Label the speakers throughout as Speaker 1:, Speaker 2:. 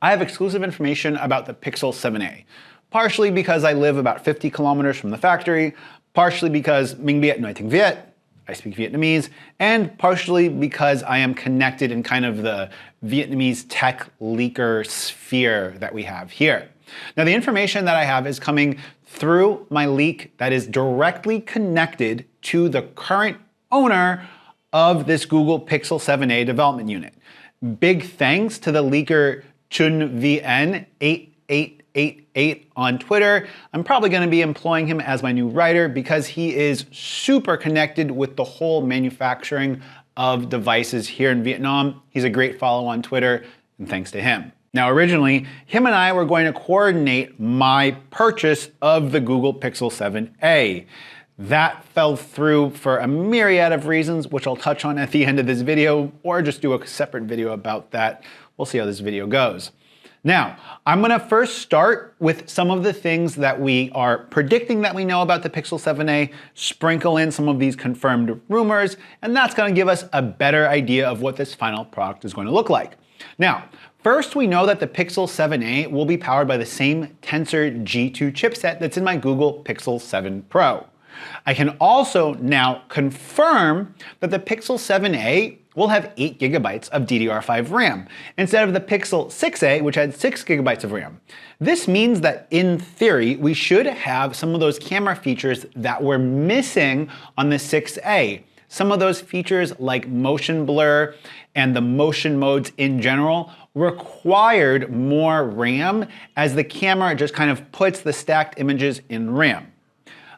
Speaker 1: I have exclusive information about the Pixel 7a, partially because I live about 50 kilometers from the factory, partially because Minh Viet Nói Tiếng Việt, I speak Vietnamese, and partially because I am connected in kind of the Vietnamese tech leaker sphere that we have here. Now, the information that I have is coming through my leak that is directly connected to the current owner of this Google Pixel 7a development unit. Big thanks to the leaker ChunVN8888 on Twitter. I'm probably going to be employing him as my new writer because he is super connected with the whole manufacturing of devices here in Vietnam. He's a great follow on Twitter, and thanks to him. Now, originally, him and I were going to coordinate my purchase of the Google Pixel 7a. That fell through for a myriad of reasons, which I'll touch on at the end of this video, or just do a separate video about that. We'll see how this video goes. Now, I'm gonna first start with some of the things that we are predicting that we know about the Pixel 7a, sprinkle in some of these confirmed rumors, and that's gonna give us a better idea of what this final product is going to look like. Now, first, we know that the Pixel 7a will be powered by the same Tensor G2 chipset that's in my Google Pixel 7 Pro. I can also now confirm that the Pixel 7a will have 8 GB of DDR5 RAM, instead of the Pixel 6a, which had 6 GB of RAM. This means that, in theory, we should have some of those camera features that were missing on the 6a. Some of those features, like motion blur and the motion modes in general, required more RAM, as the camera just kind of puts the stacked images in RAM.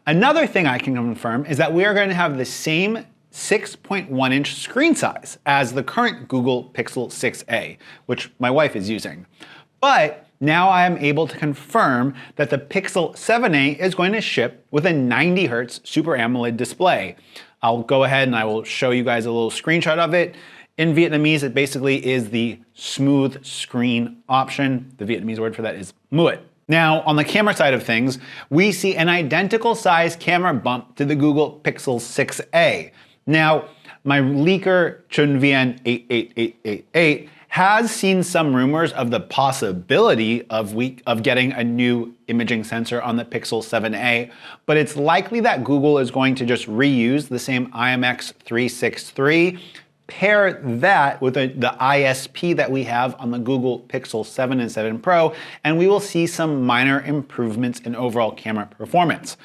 Speaker 1: Another thing I can confirm is that we are going to have the same 6.1-inch screen size as the current Google Pixel 6a, which my wife is using. But now I am able to confirm that the Pixel 7a is going to ship with a 90 Hz Super AMOLED display. I'll go ahead and I will show you guys a little screenshot of it. In Vietnamese, it basically is the smooth screen option. The Vietnamese word for that is muet. Now, on the camera side of things, we see an identical size camera bump to the Google Pixel 6a. Now, my leaker ChunVN88888 has seen some rumors of the possibility of getting a new imaging sensor on the Pixel 7a, but it's likely that Google is going to just reuse the same IMX363, pair that with the ISP that we have on the Google Pixel 7 and 7 Pro, and we will see some minor improvements in overall camera performance.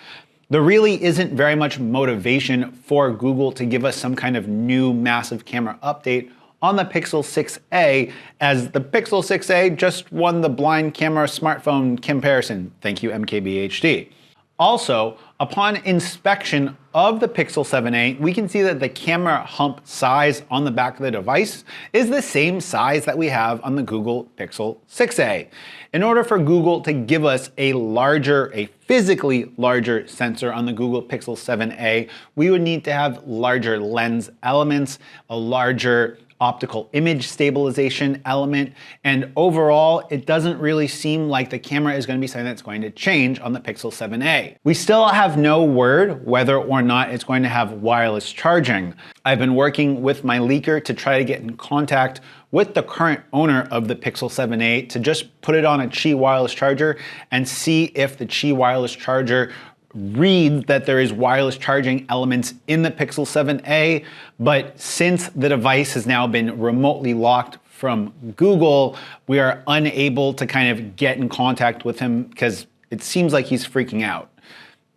Speaker 1: There really isn't very much motivation for Google to give us some kind of new massive camera update on the Pixel 6a, as the Pixel 6a just won the blind camera smartphone comparison. Thank you, MKBHD. Also, upon inspection of the Pixel 7a, we can see that the camera hump size on the back of the device is the same size that we have on the Google Pixel 6a. In order for Google to give us a physically larger sensor on the Google Pixel 7a, we would need to have larger lens elements, a larger optical image stabilization element, and overall, it doesn't really seem like the camera is going to be something that's going to change on the Pixel 7a. We still have no word whether or not it's going to have wireless charging. I've been working with my leaker to try to get in contact with the current owner of the Pixel 7a to just put it on a Qi wireless charger and see if the Qi wireless charger read that there is wireless charging elements in the Pixel 7a, but since the device has now been remotely locked from Google, we are unable to kind of get in contact with him because it seems like he's freaking out.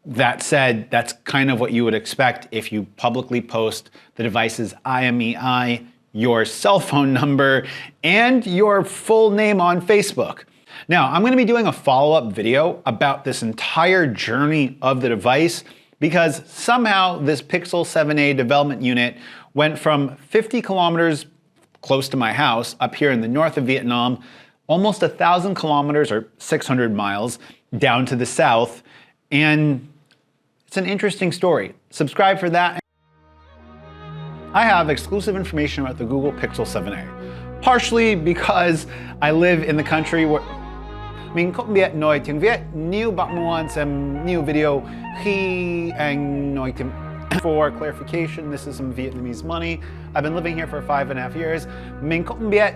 Speaker 1: That said, that's kind of what you would expect if you publicly post the device's IMEI, your cell phone number, and your full name on Facebook. Now, I'm going to be doing a follow-up video about this entire journey of the device, because somehow this Pixel 7a development unit went from 50 kilometers close to my house up here in the north of Vietnam, almost 1,000 kilometers or 600 miles down to the south, and it's an interesting story. Subscribe for that. I have exclusive information about the Google Pixel 7a, partially because I live in the country where Mình không biết nói tiếng Việt. Nếu bạn muốn xem new video khi anh nói tiếng For clarification, this is some Vietnamese money. I've been living here for 5.5 years. Mình không biết